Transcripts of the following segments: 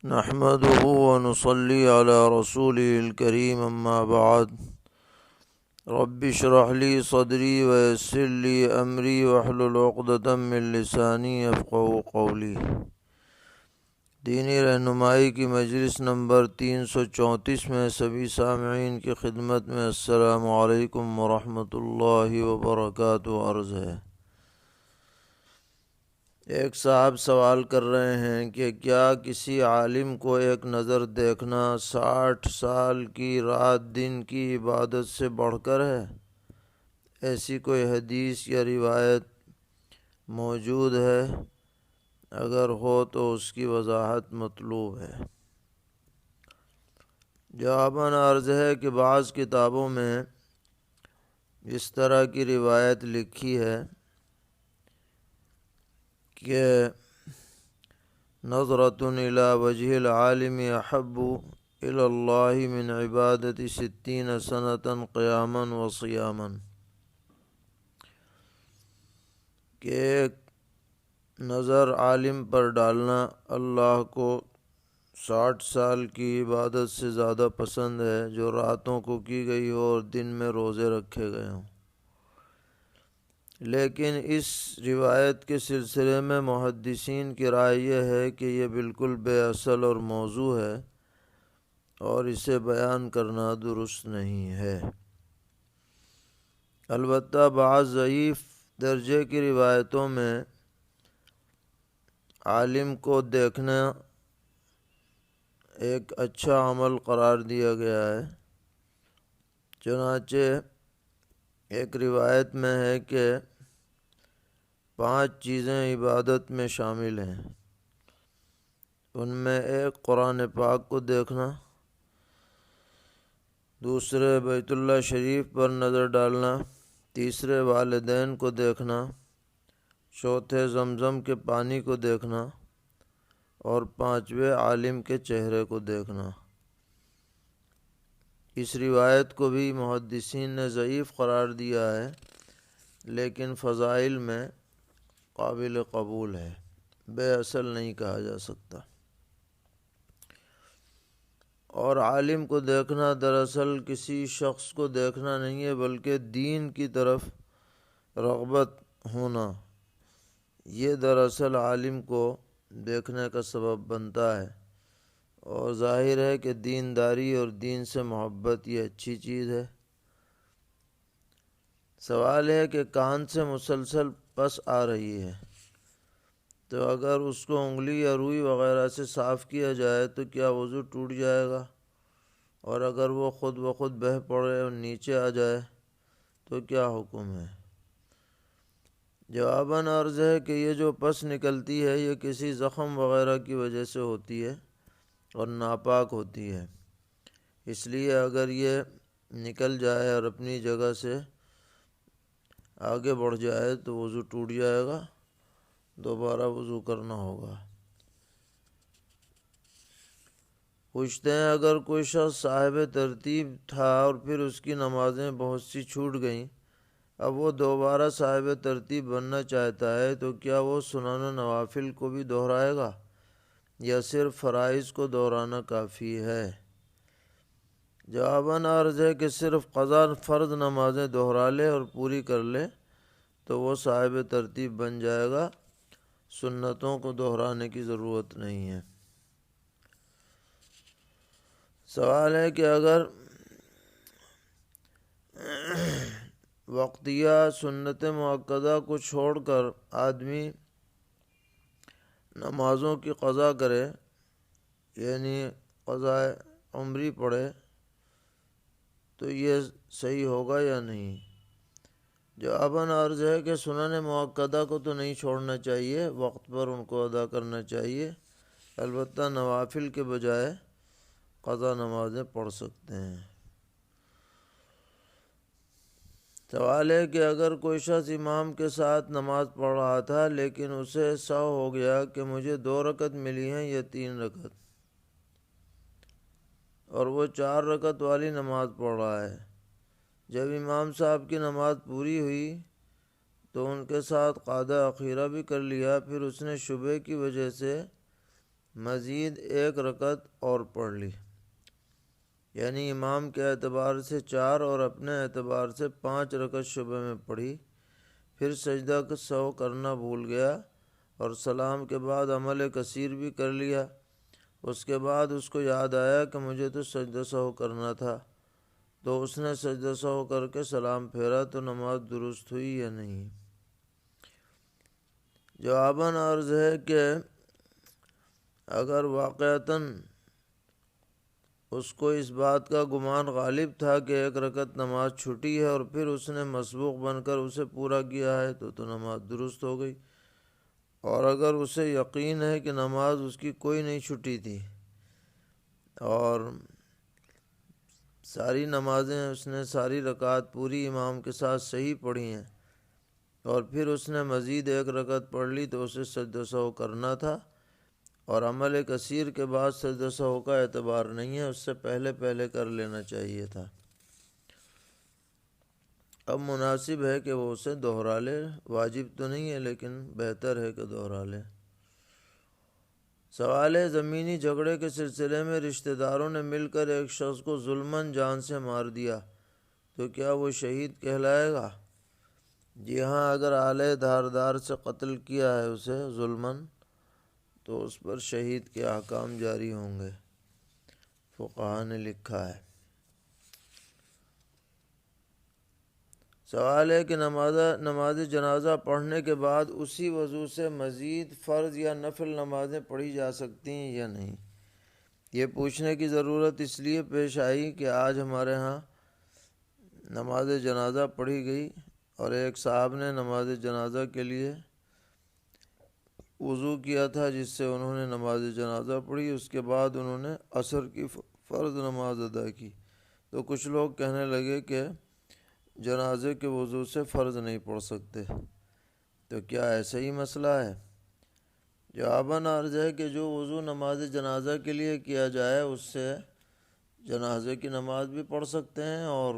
نحمده ونصلي على رسوله الكريم أما بعد رب اشرح لي صدري ويسر لي أمري واحلل عقدة من لساني يفقهوا قولي۔ دینی رہنمائی کی مجلس نمبر 334 میں سبھی سامعین کی خدمت میں السلام علیکم ورحمۃ اللہ وبرکاتہ عرض ہے۔ ایک صاحب سوال کر رہے ہیں کہ کیا کسی عالم کو ایک نظر دیکھنا 60 سال کی رات دن کی عبادت سے بڑھ کر ہے؟ ایسی کوئی حدیث یا روایت موجود ہے؟ اگر ہو تو اس کی وضاحت مطلوب ہے۔ جواباً عرض ہے کہ بعض کتابوں میں اس طرح کی روایت لکھی ہے کہ نظرۃ الی وجہ العالم احب الی اللہ من عبادت 60 سنۃ قیاما و صیاما، کہ ایک نظر عالم پر ڈالنا اللہ کو 60 سال کی عبادت سے زیادہ پسند ہے جو راتوں کو کی گئی ہو اور دن میں روزے رکھے گئے ہوں۔ لیکن اس روایت کے سلسلے میں محدثین کی رائے یہ ہے کہ یہ بالکل بے اصل اور موضوع ہے اور اسے بیان کرنا درست نہیں ہے۔ البتہ بعض ضعیف درجے کی روایتوں میں عالم کو دیکھنا ایک اچھا عمل قرار دیا گیا ہے۔ چنانچہ ایک روایت میں ہے کہ 5 چیزیں عبادت میں شامل ہیں، ان میں ایک قرآن پاک کو دیکھنا، دوسرے بیت اللہ شریف پر نظر ڈالنا، تیسرے والدین کو دیکھنا، چوتھے زمزم کے پانی کو دیکھنا اور 5ویں عالم کے چہرے کو دیکھنا۔ اس روایت کو بھی محدثین نے ضعیف قرار دیا ہے، لیکن فضائل میں قابل قبول ہے، بے اصل نہیں کہا جا سکتا۔ اور عالم کو دیکھنا دراصل کسی شخص کو دیکھنا نہیں ہے بلکہ دین کی طرف رغبت ہونا، یہ دراصل عالم کو دیکھنے کا سبب بنتا ہے، اور ظاہر ہے کہ دینداری اور دین سے محبت یہ اچھی چیز ہے۔ سوال ہے کہ کان سے مسلسل پس آ رہی ہے، تو اگر اس کو انگلی یا روئی وغیرہ سے صاف کیا جائے تو کیا وضو ٹوٹ جائے گا؟ اور اگر وہ خود بخود بہہ پڑے اور نیچے آ جائے تو کیا حکم ہے؟ جواباً عرض ہے کہ یہ جو پس نکلتی ہے یہ کسی زخم وغیرہ کی وجہ سے ہوتی ہے اور ناپاک ہوتی ہے، اس لیے اگر یہ نکل جائے اور اپنی جگہ سے آگے بڑھ جائے تو وضو ٹوٹ جائے گا، دوبارہ وضو کرنا ہوگا۔ پوچھتے ہیں اگر کوئی شخص صاحب ترتیب تھا اور پھر اس کی نمازیں بہت سی چھوٹ گئیں، اب وہ دوبارہ صاحب ترتیب بننا چاہتا ہے تو کیا وہ سنن و نوافل کو بھی دہرائے گا یا صرف فرائض کو دہرانا کافی ہے؟ جواباً عرض ہے کہ صرف قضا فرض نمازیں دہرا لے اور پوری کر لے تو وہ صاحب ترتیب بن جائے گا، سنتوں کو دہرانے کی ضرورت نہیں ہے۔ سوال ہے کہ اگر وقتیہ سنت مؤکدہ کو چھوڑ کر آدمی نمازوں کی قضا کرے، یعنی قضائے عمری پڑھے، تو یہ صحیح ہوگا یا نہیں؟ جواباً عرض ہے کہ سنن مؤکدہ کو تو نہیں چھوڑنا چاہیے، وقت پر ان کو ادا کرنا چاہیے، البتہ نوافل کے بجائے قضا نمازیں پڑھ سکتے ہیں۔ سوال ہے کہ اگر کوئی شخص امام کے ساتھ نماز پڑھ رہا تھا لیکن اسے سہو ہو گیا کہ مجھے 2 رکعت ملی ہیں یا 3 رکعت، اور وہ 4 رکعت والی نماز پڑھ رہا ہے، جب امام صاحب کی نماز پوری ہوئی تو ان کے ساتھ قعدہ اخیرہ بھی کر لیا، پھر اس نے شبہے کی وجہ سے مزید 1 رکعت اور پڑھ لی، یعنی امام کے اعتبار سے 4 اور اپنے اعتبار سے 5 رکعت شبح میں پڑھی، پھر سجدہ سہو کرنا بھول گیا اور سلام کے بعد عمل کثیر بھی کر لیا۔ اس کے بعد اس کو یاد آیا کہ مجھے تو سجدہ سہو کرنا تھا، تو اس نے سجدہ سہو کر کے سلام پھیرا، تو نماز درست ہوئی یا نہیں؟ جواباً عرض ہے کہ اگر واقعتاً اس کو اس بات کا گمان غالب تھا کہ 1 رکعت نماز چھٹی ہے اور پھر اس نے مسبوق بن کر اسے پورا کیا ہے تو نماز درست ہو گئی، اور اگر اسے یقین ہے کہ نماز اس کی کوئی نہیں چھٹی تھی اور ساری نمازیں اس نے ساری رکعات پوری امام کے ساتھ صحیح پڑھی ہیں اور پھر اس نے مزید 1 رکعت پڑھ لی، تو اسے سجدہ سہو کرنا تھا، اور عمل کثیر کے بعد سجدہ سہو کا اعتبار نہیں ہے، اس سے پہلے کر لینا چاہیے تھا۔ اب مناسب ہے کہ وہ اسے دہرا لے، واجب تو نہیں ہے لیکن بہتر ہے کہ دہرا لے۔ سوال ہے، زمینی جھگڑے کے سلسلے میں رشتہ داروں نے مل کر ایک شخص کو ظلماً جان سے مار دیا تو کیا وہ شہید کہلائے گا؟ جی ہاں، اگر آلے دھاردار سے قتل کیا ہے اسے ظلماً تو اس پر شہید کے احکام جاری ہوں گے، فقہا نے لکھا ہے۔ سوال ہے کہ نماز جنازہ پڑھنے کے بعد اسی وضو سے مزید فرض یا نفل نمازیں پڑھی جا سکتی ہیں یا نہیں؟ یہ پوچھنے کی ضرورت اس لیے پیش آئی کہ آج ہمارے ہاں نماز جنازہ پڑھی گئی اور ایک صاحب نے نماز جنازہ کے لیے وضو کیا تھا، جس سے انہوں نے نماز جنازہ پڑھی، اس کے بعد انہوں نے عصر کی فرض نماز ادا کی، تو کچھ لوگ کہنے لگے کہ جنازے کے وضو سے فرض نہیں پڑھ سکتے، تو کیا ایسا ہی مسئلہ ہے؟ جواباً عرض ہے کہ جو وضو نماز جنازہ کے لیے کیا جائے اس سے جنازے کی نماز بھی پڑھ سکتے ہیں اور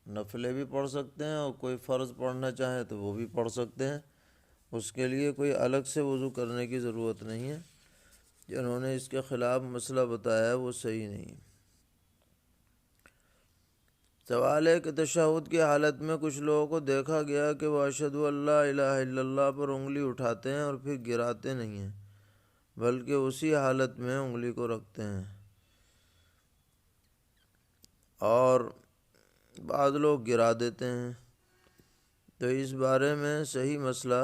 نفلیں بھی پڑھ سکتے ہیں، اور کوئی فرض پڑھنا چاہے تو وہ بھی پڑھ سکتے ہیں، اس کے لیے کوئی الگ سے وضو کرنے کی ضرورت نہیں ہے۔ جنہوں نے اس کے خلاف مسئلہ بتایا وہ صحیح نہیں۔ سوال ہے کہ تشہد کی حالت میں کچھ لوگوں کو دیکھا گیا کہ وہ اشہد ان لا الہ الا اللہ پر انگلی اٹھاتے ہیں اور پھر گراتے نہیں ہیں بلکہ اسی حالت میں انگلی کو رکھتے ہیں، اور بعض لوگ گرا دیتے ہیں، تو اس بارے میں صحیح مسئلہ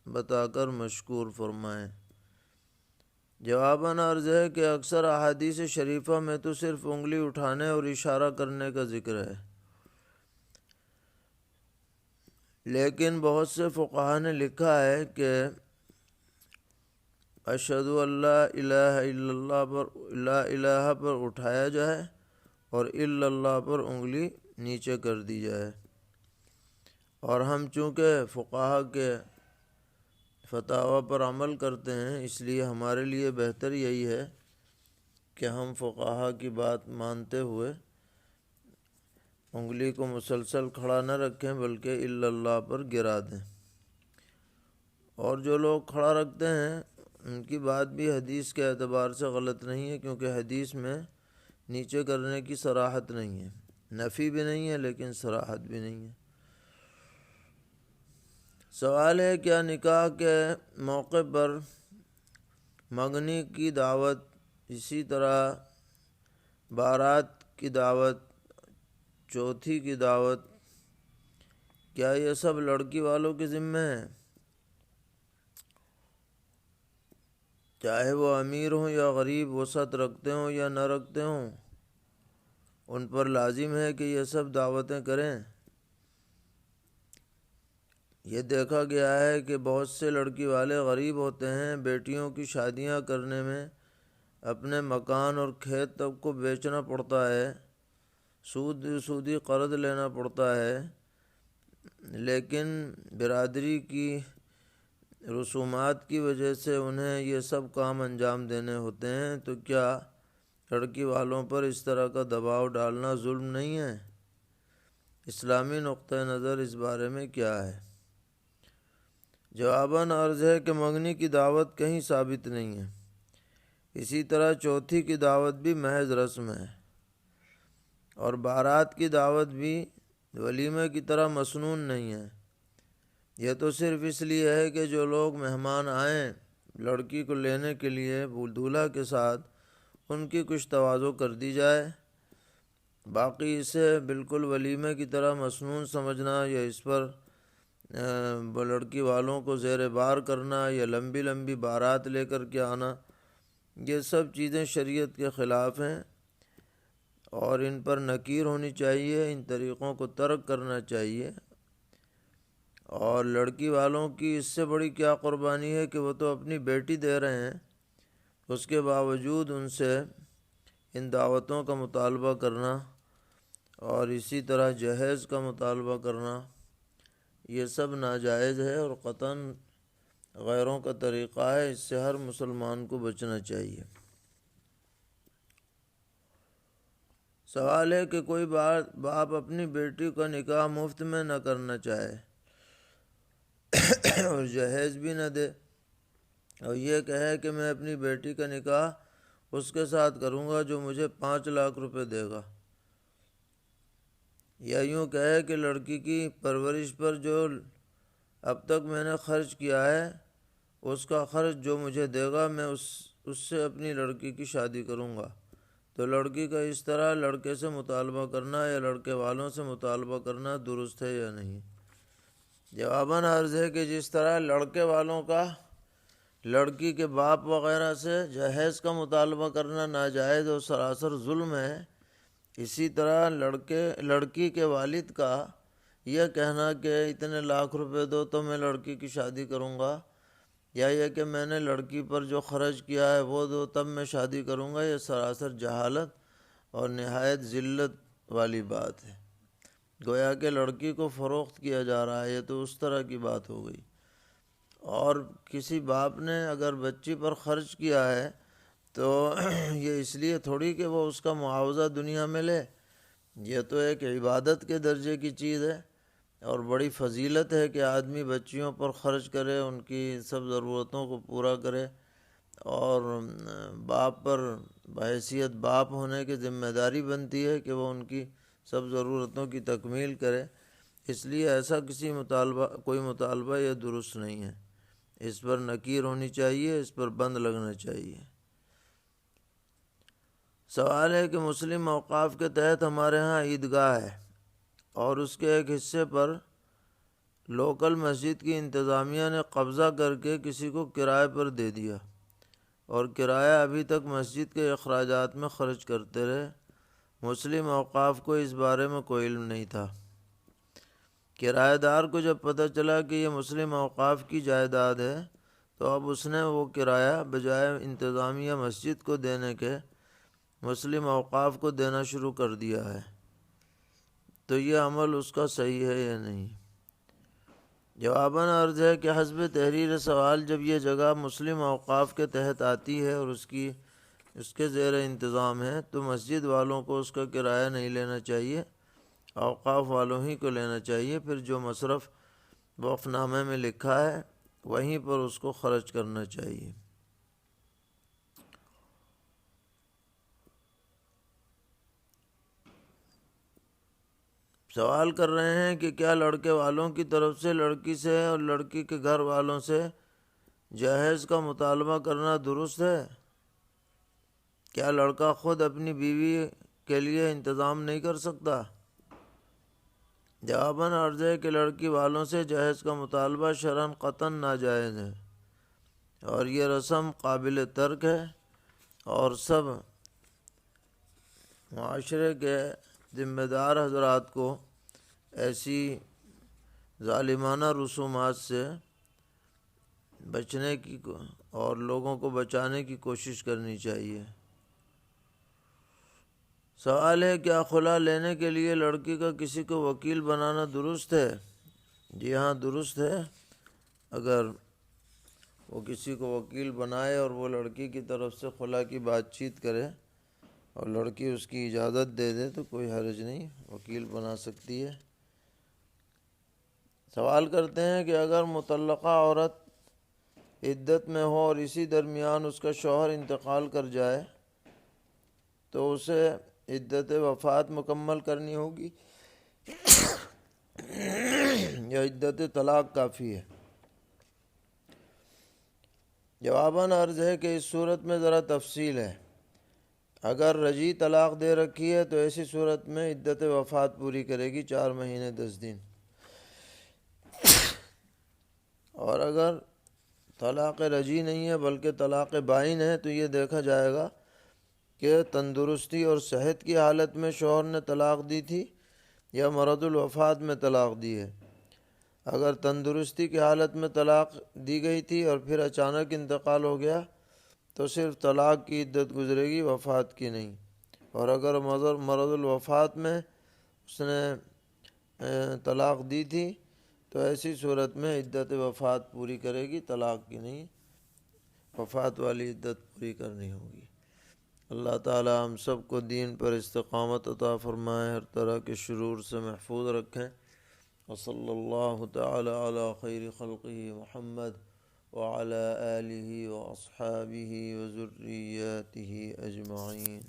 بتا کر مشکور فرمائیں۔ جواباً عرض ہے کہ اکثر احادیث شریفہ میں تو صرف انگلی اٹھانے اور اشارہ کرنے کا ذکر ہے، لیکن بہت سے فقہا نے لکھا ہے کہ اشہد ان لا الہ الا اللہ پر لا الہ پر اٹھایا جائے اور الا اللہ پر انگلی نیچے کر دی جائے، اور ہم چونکہ فقہا کے فتاوی پر عمل کرتے ہیں اس لیے ہمارے لیے بہتر یہی ہے کہ ہم فقہا کی بات مانتے ہوئے انگلی کو مسلسل کھڑا نہ رکھیں بلکہ الا اللہ پر گرا دیں، اور جو لوگ کھڑا رکھتے ہیں ان کی بات بھی حدیث کے اعتبار سے غلط نہیں ہے، کیونکہ حدیث میں نیچے کرنے کی صراحت نہیں ہے، نفی بھی نہیں ہے لیکن صراحت بھی نہیں ہے۔ سوال ہے، کیا نکاح کے موقع پر منگنی کی دعوت، اسی طرح بارات کی دعوت، چوتھی کی دعوت، کیا یہ سب لڑکی والوں کے ذمہ ہیں؟ چاہے وہ امیر ہوں یا غریب، وسعت رکھتے ہوں یا نہ رکھتے ہوں، ان پر لازم ہے کہ یہ سب دعوتیں کریں؟ یہ دیکھا گیا ہے کہ بہت سے لڑکی والے غریب ہوتے ہیں، بیٹیوں کی شادیاں کرنے میں اپنے مکان اور کھیت تک کو بیچنا پڑتا ہے، سودی قرض لینا پڑتا ہے، لیکن برادری کی رسومات کی وجہ سے انہیں یہ سب کام انجام دینے ہوتے ہیں، تو کیا لڑکی والوں پر اس طرح کا دباؤ ڈالنا ظلم نہیں ہے؟ اسلامی نقطہ نظر اس بارے میں کیا ہے؟ جواباً عرض ہے کہ منگنی کی دعوت کہیں ثابت نہیں ہے، اسی طرح چوتھی کی دعوت بھی محض رسم ہے، اور بارات کی دعوت بھی ولیمے کی طرح مسنون نہیں ہے۔ یہ تو صرف اس لیے ہے کہ جو لوگ مہمان آئیں لڑکی کو لینے کے لیے دولہا کے ساتھ، ان کی کچھ تواضع کر دی جائے، باقی اسے بالکل ولیمے کی طرح مسنون سمجھنا یا اس پر لڑکی والوں کو زیر بار کرنا یا لمبی لمبی بارات لے کر کے آنا، یہ سب چیزیں شریعت کے خلاف ہیں اور ان پر نکیر ہونی چاہیے، ان طریقوں کو ترک کرنا چاہیے۔ اور لڑکی والوں کی اس سے بڑی کیا قربانی ہے کہ وہ تو اپنی بیٹی دے رہے ہیں، اس کے باوجود ان سے ان دعوتوں کا مطالبہ کرنا اور اسی طرح جہیز کا مطالبہ کرنا، یہ سب ناجائز ہے اور قطعاً غیروں کا طریقہ ہے، اس سے ہر مسلمان کو بچنا چاہیے۔ سوال ہے کہ کوئی باپ اپنی بیٹی کا نکاح مفت میں نہ کرنا چاہے اور جہیز بھی نہ دے، اور یہ کہے کہ میں اپنی بیٹی کا نکاح اس کے ساتھ کروں گا جو مجھے 5 لاکھ روپے دے گا، یا یوں کہے کہ لڑکی کی پرورش پر جو اب تک میں نے خرچ کیا ہے اس کا خرچ جو مجھے دے گا میں اس سے اپنی لڑکی کی شادی کروں گا۔ تو لڑکی کا اس طرح لڑکے سے مطالبہ کرنا یا لڑکے والوں سے مطالبہ کرنا درست ہے یا نہیں؟ جواباً عرض ہے کہ جس طرح لڑکے والوں کا لڑکی کے باپ وغیرہ سے جہیز کا مطالبہ کرنا ناجائز اور سراسر ظلم ہے، اسی طرح لڑکی کے والد کا یہ کہنا کہ اتنے لاکھ روپے دو تو میں لڑکی کی شادی کروں گا، یا یہ کہ میں نے لڑکی پر جو خرچ کیا ہے وہ دو تب میں شادی کروں گا، یہ سراسر جہالت اور نہایت ذلت والی بات ہے۔ گویا کہ لڑکی کو فروخت کیا جا رہا ہے، یہ تو اس طرح کی بات ہو گئی۔ اور کسی باپ نے اگر بچی پر خرچ کیا ہے تو یہ اس لیے تھوڑی کہ وہ اس کا معاوضہ دنیا میں لے، یہ تو ایک عبادت کے درجے کی چیز ہے اور بڑی فضیلت ہے کہ آدمی بچیوں پر خرچ کرے، ان کی سب ضرورتوں کو پورا کرے، اور باپ پر بحیثیت باپ ہونے کی ذمہ داری بنتی ہے کہ وہ ان کی سب ضرورتوں کی تکمیل کرے۔ اس لیے ایسا کوئی مطالبہ یہ درست نہیں ہے، اس پر نکیر ہونی چاہیے، اس پر بند لگنا چاہیے۔ سوال ہے کہ مسلم اوقاف کے تحت ہمارے ہاں عیدگاہ ہے اور اس کے ایک حصے پر لوکل مسجد کی انتظامیہ نے قبضہ کر کے کسی کو کرائے پر دے دیا اور کرایہ ابھی تک مسجد کے اخراجات میں خرچ کرتے رہے۔ مسلم اوقاف کو اس بارے میں کوئی علم نہیں تھا۔ کرایہ دار کو جب پتہ چلا کہ یہ مسلم اوقاف کی جائیداد ہے تو اب اس نے وہ کرایہ بجائے انتظامیہ مسجد کو دینے کے مسلم اوقاف کو دینا شروع کر دیا ہے، تو یہ عمل اس کا صحیح ہے یا نہیں؟ جواباً عرض ہے کہ حسب تحریر سوال جب یہ جگہ مسلم اوقاف کے تحت آتی ہے اور اس کے زیر انتظام ہے تو مسجد والوں کو اس کا کرایہ نہیں لینا چاہیے، اوقاف والوں ہی کو لینا چاہیے، پھر جو مصرف وقف نامے میں لکھا ہے وہیں پر اس کو خرچ کرنا چاہیے۔ سوال کر رہے ہیں کہ کیا لڑکے والوں کی طرف سے لڑکی سے اور لڑکی کے گھر والوں سے جہیز کا مطالبہ کرنا درست ہے؟ کیا لڑکا خود اپنی بیوی کے لیے انتظام نہیں کر سکتا؟ جواباً عرض ہے کہ لڑکی والوں سے جہیز کا مطالبہ شرعاً قطعاً ناجائز ہے اور یہ رسم قابل ترک ہے، اور سب معاشرے کے ذمہ دار حضرات کو ایسی ظالمانہ رسومات سے بچنے کی اور لوگوں کو بچانے کی کوشش کرنی چاہیے۔ سوال ہے کیا خلا لینے کے لیے لڑکی کا کسی کو وکیل بنانا درست ہے؟ جی ہاں، درست ہے۔ اگر وہ کسی کو وکیل بنائے اور وہ لڑکی کی طرف سے خلا کی بات چیت کرے اور لڑکی اس کی اجازت دے دے تو کوئی حرج نہیں، وکیل بنا سکتی ہے۔ سوال کرتے ہیں کہ اگر مطلقہ عورت عدت میں ہو اور اسی درمیان اس کا شوہر انتقال کر جائے تو اسے عدت وفات مکمل کرنی ہوگی یا عدت طلاق کافی ہے؟ جواباً عرض ہے کہ اس صورت میں ذرا تفصیل ہے۔ اگر رجعی طلاق دے رکھی ہے تو ایسی صورت میں عدت وفات پوری کرے گی 4 مہینے 10 دن، اور اگر طلاق رجعی نہیں ہے بلکہ طلاق بائن ہے تو یہ دیکھا جائے گا کہ تندرستی اور صحت کی حالت میں شوہر نے طلاق دی تھی یا مرض الوفات میں طلاق دی ہے۔ اگر تندرستی کی حالت میں طلاق دی گئی تھی اور پھر اچانک انتقال ہو گیا تو صرف طلاق کی عدت گزرے گی، وفات کی نہیں۔ اور اگر مرض الوفات میں اس نے طلاق دی تھی تو ایسی صورت میں عدت وفات پوری کرے گی، طلاق کی نہیں، وفات والی عدت پوری کرنی ہوگی۔ اللہ تعالی ہم سب کو دین پر استقامت عطا فرمائے، ہر طرح کے شرور سے محفوظ رکھیں۔ وصلی اللہ تعالی علی خیر خلقہ محمد وعلی آلہ واصحابہ وذریاتہ اجمعین۔